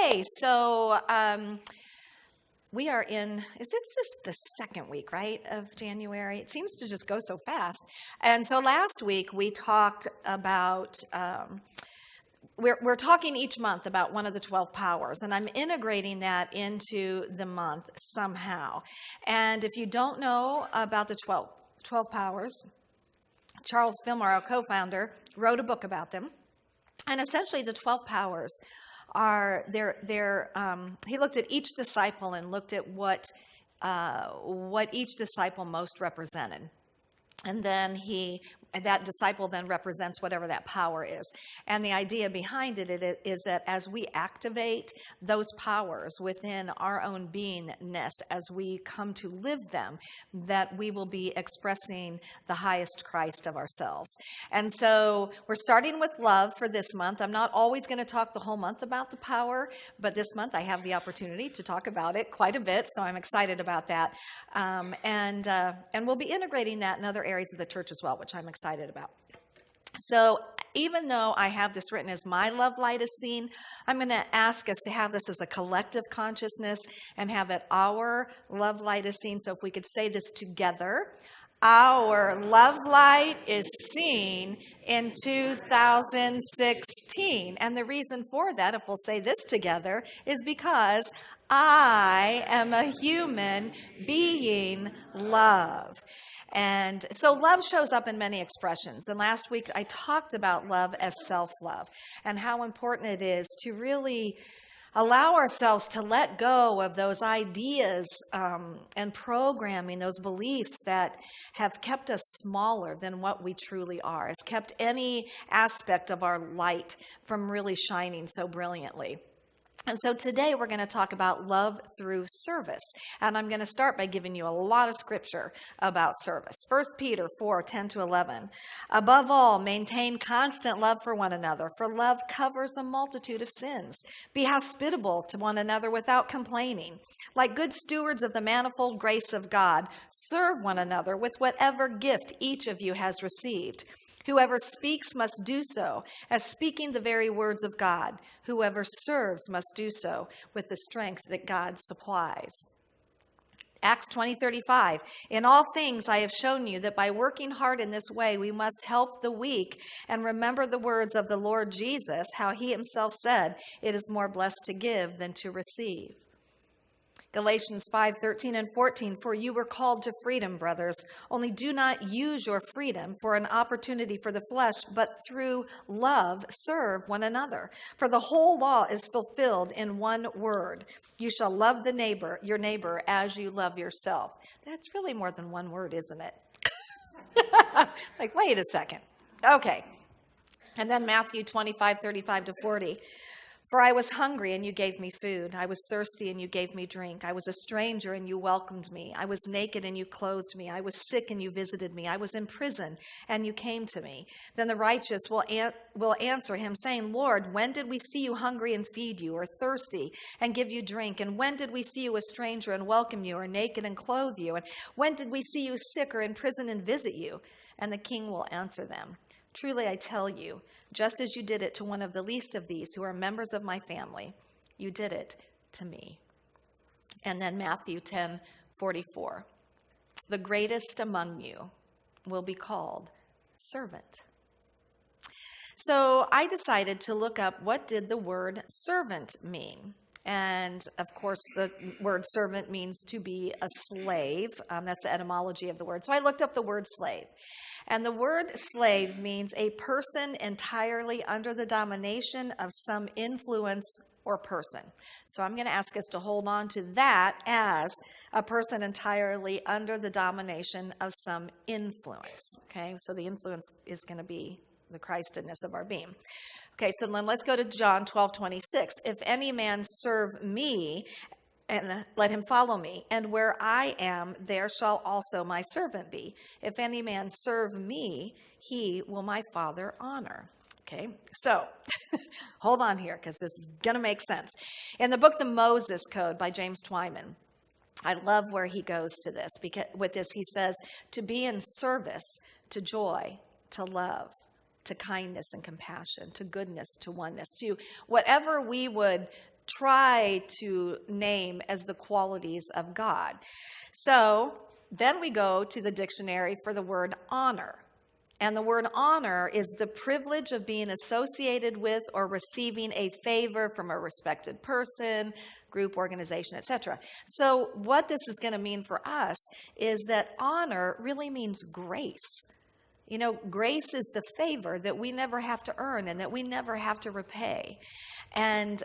Okay, so we are in, is this the second week, right, of January? It seems to just go so fast. And so last week we talked about, we're talking each month about one of the 12 powers, and I'm integrating that into the month somehow. And if you don't know about the 12 powers, Charles Fillmore, our co-founder, wrote a book about them. And essentially the 12 powers are, he looked at each disciple and looked at what each disciple most represented. And then that disciple then represents whatever that power is. And the idea behind it is that as we activate those powers within our own beingness, as we come to live them, that we will be expressing the highest Christ of ourselves. And so we're starting with love for this month. I'm not always going to talk the whole month about the power, but this month I have the opportunity to talk about it quite a bit, so I'm excited about that. And we'll be integrating that in other areas of the church as well, which I'm excited about. So even though I have this written as my love light is seen, I'm going to ask us to have this as a collective consciousness and have it our love light is seen. So if we could say this together, our love light is seen in 2016. And the reason for that, if we'll say this together, is because I am a human being love. And so love shows up in many expressions. And last week I talked about love as self-love and how important it is to really allow ourselves to let go of those ideas and programming, those beliefs that have kept us smaller than what we truly are, has kept any aspect of our light from really shining so brilliantly. And so today we're going to talk about love through service. And I'm going to start by giving you a lot of scripture about service. 1 Peter 4:10-11. Above all, maintain constant love for one another, for love covers a multitude of sins. Be hospitable to one another without complaining. Like good stewards of the manifold grace of God, serve one another with whatever gift each of you has received. Whoever speaks must do so as speaking the very words of God. Whoever serves must do so with the strength that God supplies. Acts 20:35. In all things I have shown you that by working hard in this way we must help the weak and remember the words of the Lord Jesus, how he himself said, it is more blessed to give than to receive. Galatians 5:13 and 14, for you were called to freedom, brothers. Only do not use your freedom for an opportunity for the flesh, but through love serve one another. For the whole law is fulfilled in one word. You shall love your neighbor as you love yourself. That's really more than one word, isn't it? Like, wait a second. Okay. And then Matthew 25:35-40. For I was hungry, and you gave me food. I was thirsty, and you gave me drink. I was a stranger, and you welcomed me. I was naked, and you clothed me. I was sick, and you visited me. I was in prison, and you came to me. Then the righteous will answer him, saying, Lord, when did we see you hungry and feed you, or thirsty and give you drink? And when did we see you a stranger and welcome you, or naked and clothe you? And when did we see you sick or in prison and visit you? And the king will answer them, truly I tell you, just as you did it to one of the least of these who are members of my family, you did it to me. And then Matthew 10:44. The greatest among you will be called servant. So I decided to look up what did the word servant mean. And of course, the word servant means to be a slave. That's the etymology of the word. So I looked up the word slave. And the word slave means a person entirely under the domination of some influence or person. So I'm going to ask us to hold on to that as a person entirely under the domination of some influence. Okay, so the influence is going to be the Christedness of our being. Okay, so then let's go to John 12:26. If any man serve me, and let him follow me, and where I am, there shall also my servant be. If any man serve me, he will my Father honor. Okay, so hold on here, because this is going to make sense. In the book, The Moses Code by James Twyman, I love where he goes to this. Because with this, he says, to be in service, to joy, to love, to kindness and compassion, to goodness, to oneness, to whatever we would try to name as the qualities of God. So then we go to the dictionary for the word honor. And the word honor is the privilege of being associated with or receiving a favor from a respected person, group, organization, etc. So what this is going to mean for us is that honor really means grace. You know, grace is the favor that we never have to earn and that we never have to repay. And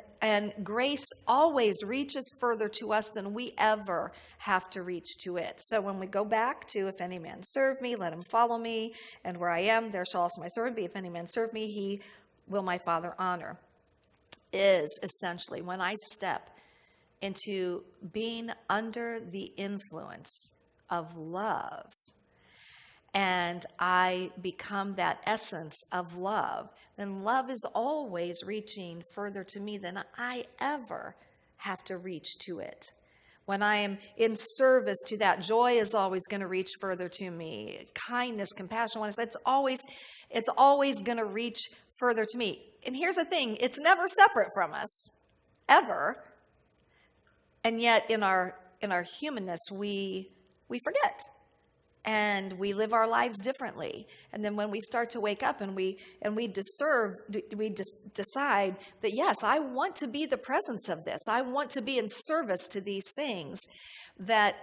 grace always reaches further to us than we ever have to reach to it. So when we go back to, if any man serve me, let him follow me. And where I am, there shall also my servant be. If any man serve me, he will my Father honor. Is essentially when I step into being under the influence of love, and I become that essence of love, then love is always reaching further to me than I ever have to reach to it. When I am in service to that, joy is always going to reach further to me. Kindness, compassion, it's always going to reach further to me. And here's the thing, it's never separate from us, ever. And yet in our humanness, we forget. And we live our lives differently. And then when we start to wake up and we decide that, yes, I want to be the presence of this. I want to be in service to these things, that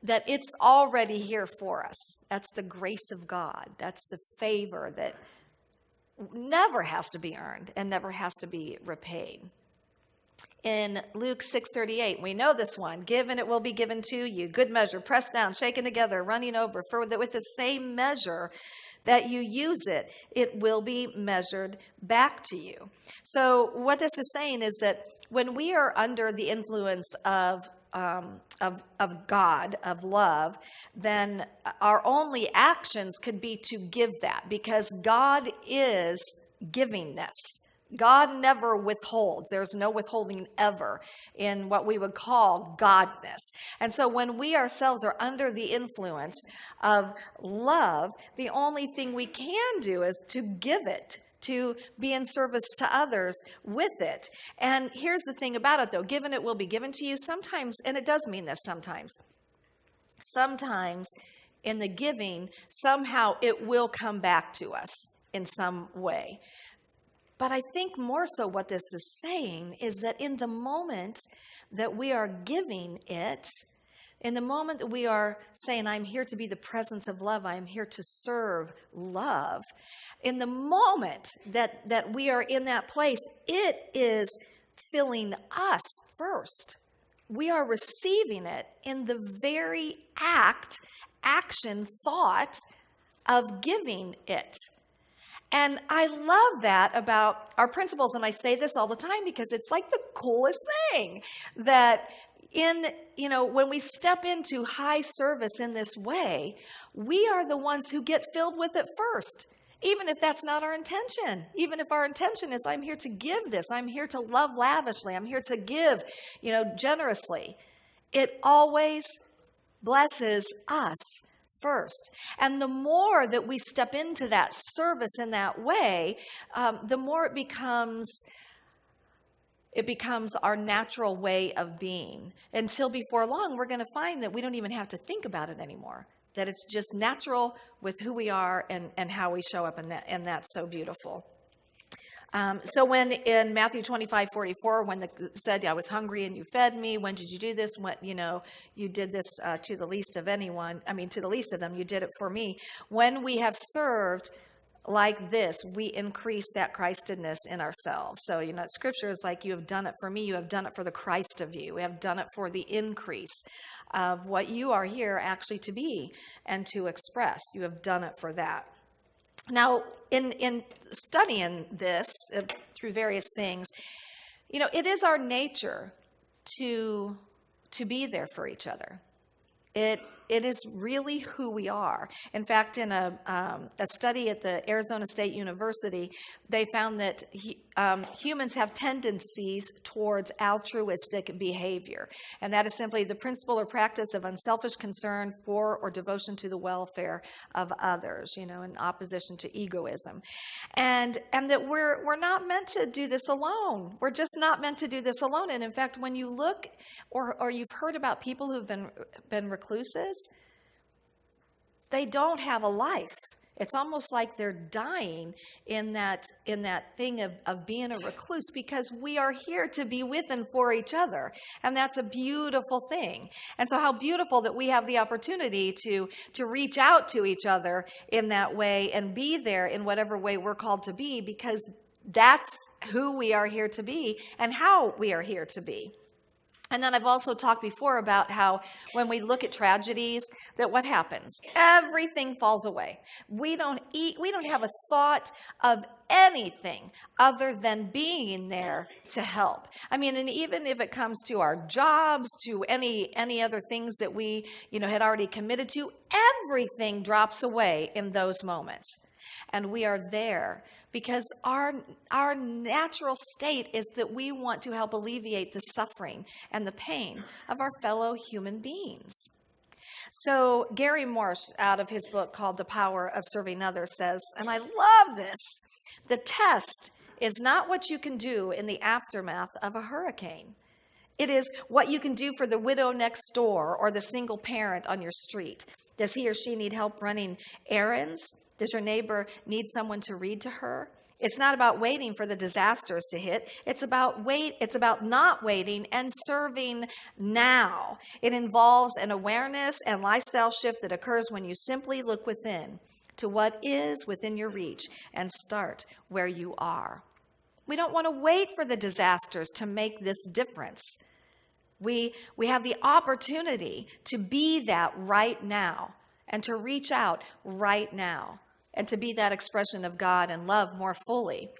it's already here for us. That's the grace of God. That's the favor that never has to be earned and never has to be repaid. In Luke 6:38, we know this one. Give and it will be given to you. Good measure, pressed down, shaken together, running over. For that with the same measure that you use it, it will be measured back to you. So what this is saying is that when we are under the influence of God, of love, then our only actions could be to give that, because God is givingness. God never withholds. There's no withholding ever in what we would call godness. And so when we ourselves are under the influence of love, the only thing we can do is to give it, to be in service to others with it. And here's the thing about it, though. Given it will be given to you sometimes, and it does mean this sometimes. Sometimes in the giving, somehow it will come back to us in some way. But I think more so what this is saying is that in the moment that we are giving it, in the moment that we are saying, I'm here to be the presence of love, I'm here to serve love, in the moment that we are in that place, it is filling us first. We are receiving it in the very action, thought of giving it. And I love that about our principles, and I say this all the time because it's like the coolest thing that when we step into high service in this way, we are the ones who get filled with it first, even if that's not our intention. Even if our intention is, I'm here to give this, I'm here to love lavishly, I'm here to give, generously. It always blesses us first. And the more that we step into that service in that way, the more it becomes our natural way of being. Until before long, we're going to find that we don't even have to think about it anymore, that it's just natural with who we are and how we show up, and that's so beautiful. So when in Matthew 25:44, when said, I was hungry and you fed me, when did you do this? When, you did this to the least of to the least of them, you did it for me. When we have served like this, we increase that Christedness in ourselves. So, Scripture is like, you have done it for me, you have done it for the Christ of you. We have done it for the increase of what you are here actually to be and to express. You have done it for that. Now, in studying this through various things, it is our nature to be there for each other. It is really who we are. In fact, in a study at the Arizona State University, they found that humans have tendencies towards altruistic behavior. And that is simply the principle or practice of unselfish concern for or devotion to the welfare of others, in opposition to egoism. And that we're not meant to do this alone. We're just not meant to do this alone. And in fact, when you look or you've heard about people who've been recluses, they don't have a life. It's almost like they're dying in that thing of being a recluse, because we are here to be with and for each other. And that's a beautiful thing. And so how beautiful that we have the opportunity to reach out to each other in that way and be there in whatever way we're called to be, because that's who we are here to be and how we are here to be. And then I've also talked before about how when we look at tragedies, that what happens? Everything falls away. We don't have a thought of anything other than being there to help. I mean, and even if it comes to our jobs, to any other things that we, had already committed to, everything drops away in those moments. And we are there because our natural state is that we want to help alleviate the suffering and the pain of our fellow human beings. So Gary Marsh, out of his book called The Power of Serving Others, says, and I love this, the test is not what you can do in the aftermath of a hurricane. It is what you can do for the widow next door or the single parent on your street. Does he or she need help running errands? Does your neighbor need someone to read to her? It's not about waiting for the disasters to hit. It's about not waiting and serving now. It involves an awareness and lifestyle shift that occurs when you simply look within to what is within your reach and start where you are. We don't want to wait for the disasters to make this difference. We have the opportunity to be that right now and to reach out right now, and to be that expression of God and love more fully.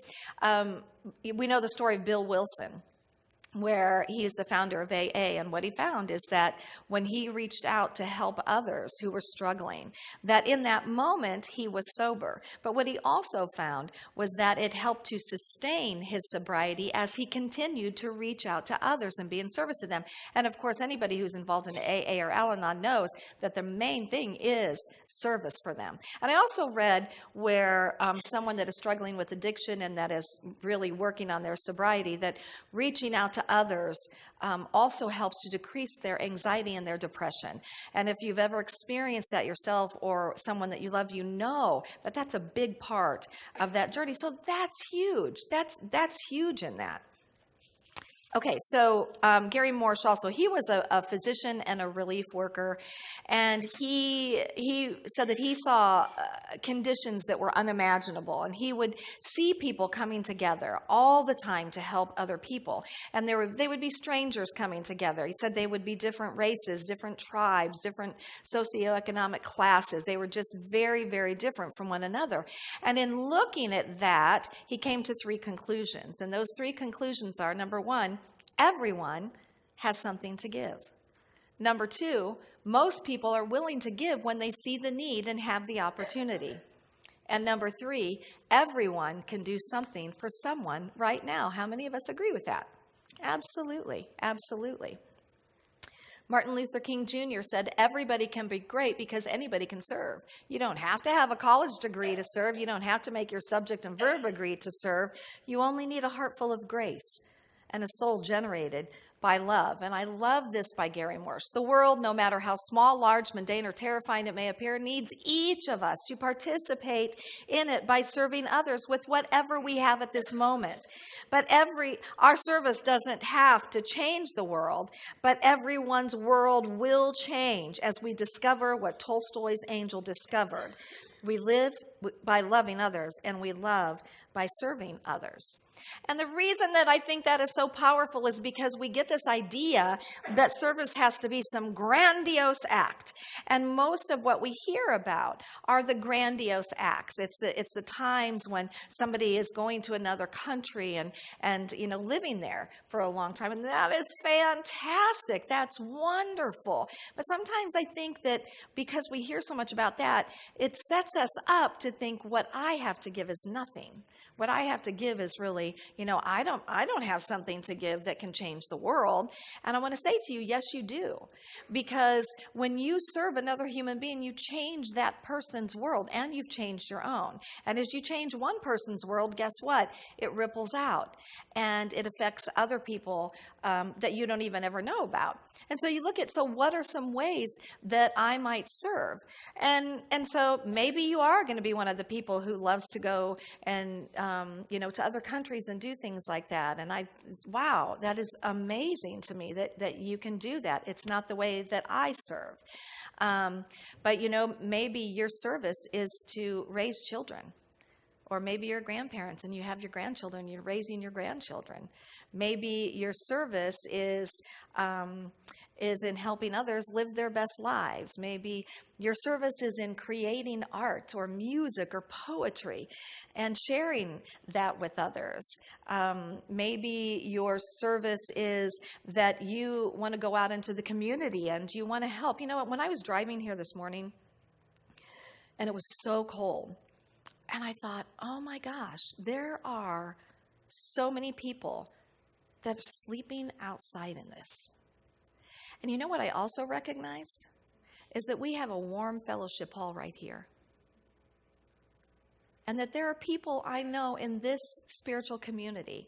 We know the story of Bill Wilson, where he is the founder of AA, and what he found is that when he reached out to help others who were struggling, that in that moment he was sober. But what he also found was that it helped to sustain his sobriety as he continued to reach out to others and be in service to them. And of course, anybody who's involved in AA or Al-Anon knows that the main thing is service for them. And I also read where someone that is struggling with addiction and that is really working on their sobriety, that reaching out to others also helps to decrease their anxiety and their depression. And if you've ever experienced that yourself or someone that you love, you know that that's a big part of that journey. So that's huge. That's huge in that. Okay, so Gary Marsh also, he was a physician and a relief worker, and he said that he saw conditions that were unimaginable, and he would see people coming together all the time to help other people, and they would be strangers coming together. He said they would be different races, different tribes, different socioeconomic classes. They were just very, very different from one another. And in looking at that, he came to 3 conclusions, and those 3 conclusions are, number 1, everyone has something to give. Number 2, most people are willing to give when they see the need and have the opportunity. And number 3, everyone can do something for someone right now. How many of us agree with that? Absolutely, absolutely. Martin Luther King Jr. said, everybody can be great because anybody can serve. You don't have to have a college degree to serve. You don't have to make your subject and verb agree to serve. You only need a heart full of grace and a soul generated by love. And I love this by Gary Marsh. The world, no matter how small, large, mundane, or terrifying it may appear, needs each of us to participate in it by serving others with whatever we have at this moment. But our service doesn't have to change the world, but everyone's world will change as we discover what Tolstoy's angel discovered. We live by loving others, and we love by serving others. And the reason that I think that is so powerful is because we get this idea that service has to be some grandiose act. And most of what we hear about are the grandiose acts. It's the times when somebody is going to another country and living there for a long time. And that is fantastic. That's wonderful. But sometimes I think that because we hear so much about that, it sets us up to think what I have to give is nothing. What I have to give is really, I don't have something to give that can change the world. And I want to say to you, yes, you do. Because when you serve another human being, you change that person's world and you've changed your own. And as you change one person's world, guess what? It ripples out and it affects other people that you don't even ever know about. And so you look at, so what are some ways that I might serve? And so maybe you are going to be one of the people who loves to go and to other countries and do things like that. And wow, that is amazing to me that you can do that. It's not the way that I serve. But maybe your service is to raise children. Or maybe you're grandparents and you have your grandchildren, you're raising your grandchildren. Maybe your service is in helping others live their best lives. Maybe your service is in creating art or music or poetry and sharing that with others. Maybe your service is that you want to go out into the community and you want to help. You know what? When I was driving here this morning and it was so cold, and I thought, oh my gosh, there are so many people that are sleeping outside in this. And you know what I also recognized? Is that we have a warm fellowship hall right here. And that there are people I know in this spiritual community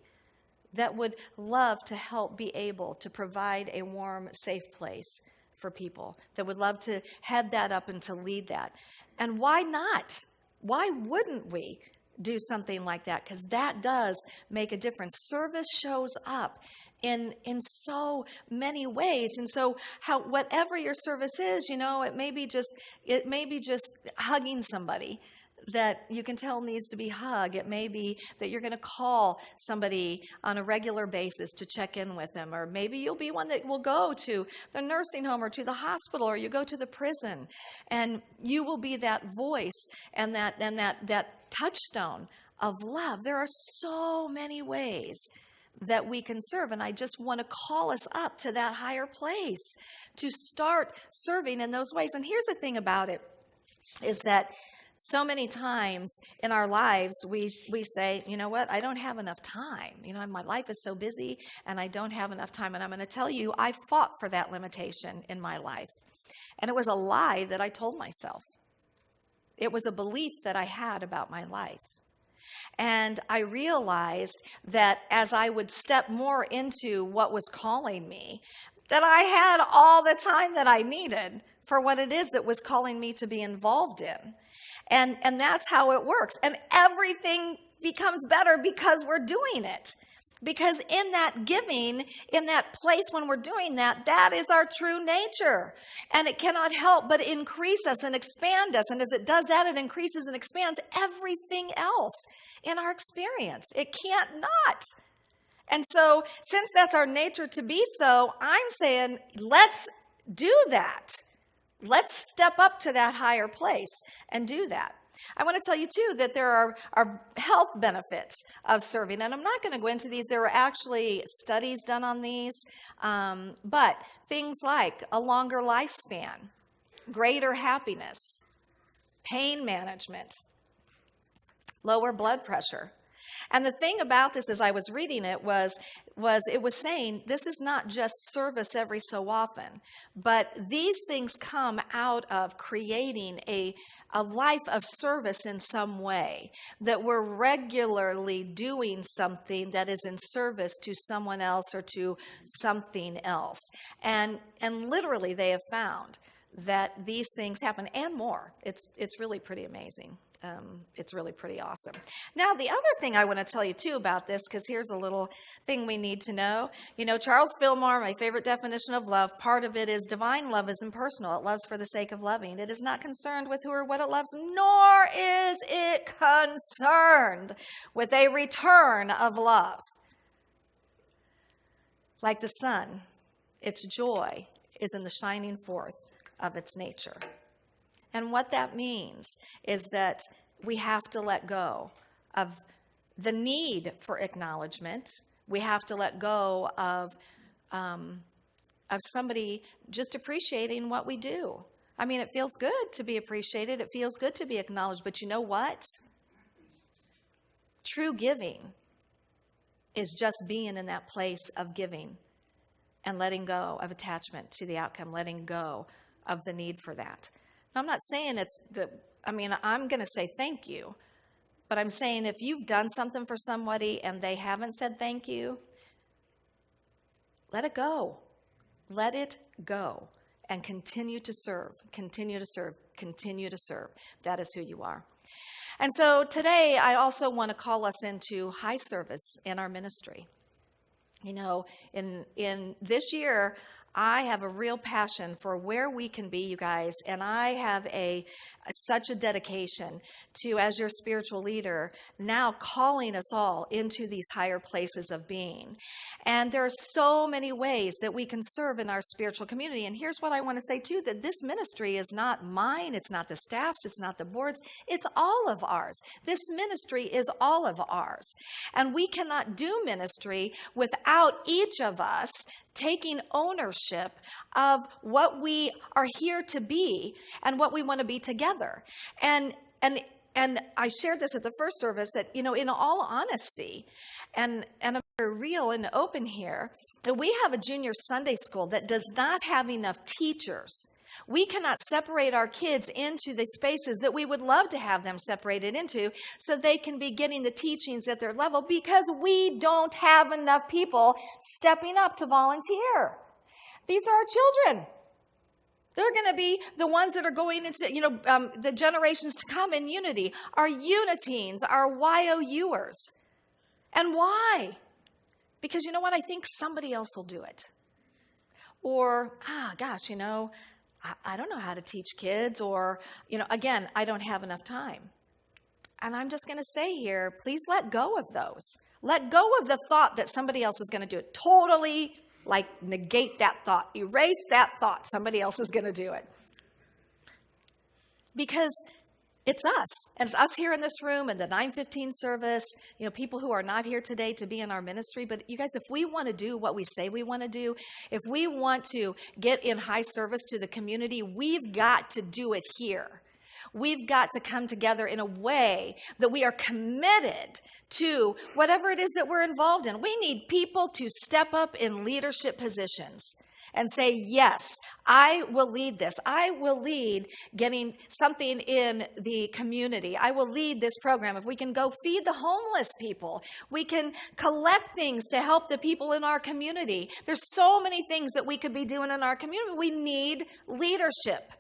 that would love to help be able to provide a warm, safe place for people, that would love to head that up and to lead that. And why not? Why wouldn't we do something like that? Because that does make a difference. Service shows up in so many ways. And so whatever your service is, it may be just hugging somebody that you can tell needs to be hugged. It may be that you're going to call somebody on a regular basis to check in with them. Or maybe you'll be one that will go to the nursing home or to the hospital, or you go to the prison. And you will be that voice and that touchstone of love. There are so many ways that we can serve. And I just want to call us up to that higher place to start serving in those ways. And here's the thing about it, is that so many times in our lives, we say, you know what, I don't have enough time. My life is so busy and I don't have enough time. And I'm going to tell you, I fought for that limitation in my life. And it was a lie that I told myself. It was a belief that I had about my life. And I realized that as I would step more into what was calling me, that I had all the time that I needed for what it is that was calling me to be involved in. And that's how it works. And everything becomes better because we're doing it. Because in that giving, in that place when we're doing that, that is our true nature. And it cannot help but increase us and expand us. And as it does that, it increases and expands everything else in our experience. It can't not. And so, since that's our nature to be so, I'm saying, let's do that. Let's step up to that higher place and do that. I want to tell you, too, that there are health benefits of serving. And I'm not going to go into these. There were actually studies done on these. But things like a longer lifespan, greater happiness, pain management, lower blood pressure. And the thing about this, as I was reading it, was it was saying this is not just service every so often, but these things come out of creating a life of service in some way, that we're regularly doing something that is in service to someone else or to something else. And literally they have found that these things happen and more. It's really pretty amazing. It's really pretty awesome. Now, the other thing I want to tell you, too, about this, because here's a little thing we need to know. Charles Fillmore, my favorite definition of love, part of it is divine love is impersonal. It loves for the sake of loving. It is not concerned with who or what it loves, nor is it concerned with a return of love. Like the sun, its joy is in the shining forth of its nature. And what that means is that we have to let go of the need for acknowledgement. We have to let go of somebody just appreciating what we do. I mean, it feels good to be appreciated. It feels good to be acknowledged. But you know what? True giving is just being in that place of giving and letting go of attachment to the outcome, letting go of the need for that. Now, I'm not saying I'm going to say thank you, but I'm saying if you've done something for somebody and they haven't said thank you, let it go. Let it go and continue to serve, continue to serve, continue to serve. That is who you are. And so today, I also want to call us into high service in our ministry. You know, in this year, I have a real passion for where we can be, you guys, and I have such a dedication to, as your spiritual leader, now calling us all into these higher places of being. And there are so many ways that we can serve in our spiritual community. And here's what I want to say, too, that this ministry is not mine, it's not the staff's, it's not the board's, it's all of ours. This ministry is all of ours. And we cannot do ministry without each of us taking ownership of what we are here to be and what we want to be together. And I shared this at the first service that, you know, in all honesty, and I'm very real and open here, that we have a junior Sunday school that does not have enough teachers. We cannot separate our kids into the spaces that we would love to have them separated into so they can be getting the teachings at their level because we don't have enough people stepping up to volunteer. These are our children. They're going to be the ones that are going into, the generations to come in unity, our uniteens, our YOUers. And why? Because you know what? I think somebody else will do it. Or, I don't know how to teach kids, or, again, I don't have enough time. And I'm just going to say here, please let go of those. Let go of the thought that somebody else is going to do it. Totally, negate that thought. Erase that thought. Somebody else is going to do it. Because it's us. And it's us here in this room and the 9:15 service, people who are not here today to be in our ministry. But you guys, if we want to do what we say we want to do, if we want to get in high service to the community, we've got to do it here. We've got to come together in a way that we are committed to whatever it is that we're involved in. We need people to step up in leadership positions and say, yes, I will lead this. I will lead getting something in the community. I will lead this program. If we can go feed the homeless people, we can collect things to help the people in our community. There's so many things that we could be doing in our community. We need leadership.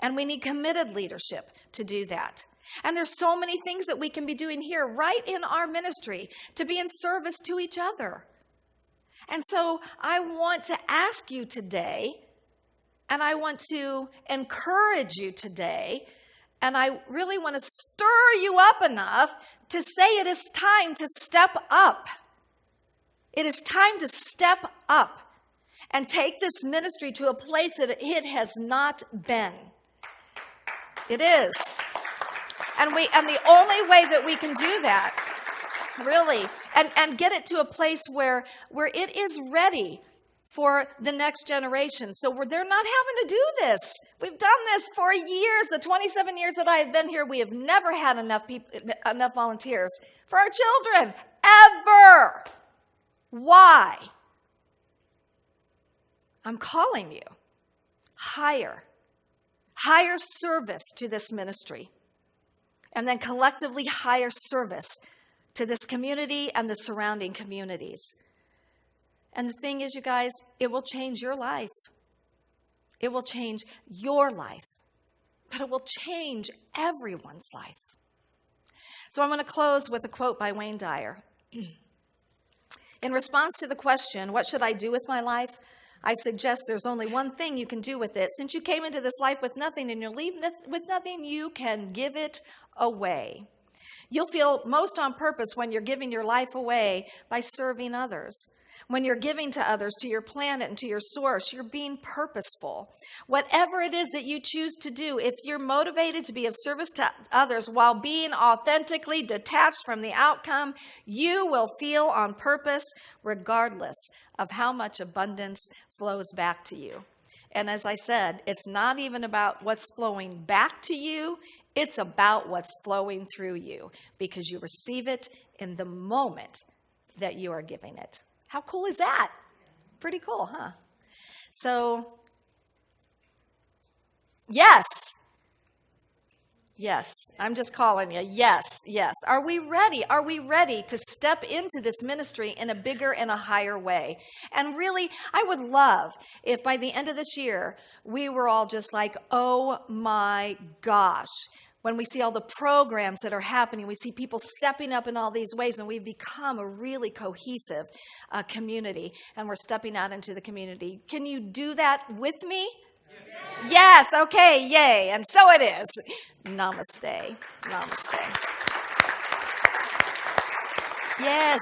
And we need committed leadership to do that. And there's so many things that we can be doing here right in our ministry to be in service to each other. And so I want to ask you today, and I want to encourage you today, and I really want to stir you up enough to say it is time to step up. It is time to step up and take this ministry to a place that it has not been. It is. And the only way that we can do that, really, and get it to a place where it is ready for the next generation. So they're not having to do this. We've done this for years. The 27 years that I have been here, we have never had enough volunteers for our children, ever. Why? I'm calling you higher service to this ministry, and then collectively higher service to this community and the surrounding communities. And the thing is, you guys, it will change your life. It will change your life, but it will change everyone's life. So I'm going to close with a quote by Wayne Dyer. In response to the question, what should I do with my life? I suggest there's only one thing you can do with it. Since you came into this life with nothing and you'll leave with nothing, you can give it away. You'll feel most on purpose when you're giving your life away by serving others. When you're giving to others, to your planet and to your source, you're being purposeful. Whatever it is that you choose to do, if you're motivated to be of service to others while being authentically detached from the outcome, you will feel on purpose regardless of how much abundance flows back to you. And as I said, it's not even about what's flowing back to you. It's about what's flowing through you because you receive it in the moment that you are giving it. How cool is that? Pretty cool, huh? So, yes. Yes, I'm just calling you. Yes, yes. Are we ready? Are we ready to step into this ministry in a bigger and a higher way? And really, I would love if by the end of this year, we were all just like, oh my gosh. When we see all the programs that are happening, we see people stepping up in all these ways, and we've become a really cohesive community, and we're stepping out into the community. Can you do that with me? Yes, okay, yay. And so it is. Namaste. Namaste. Yes.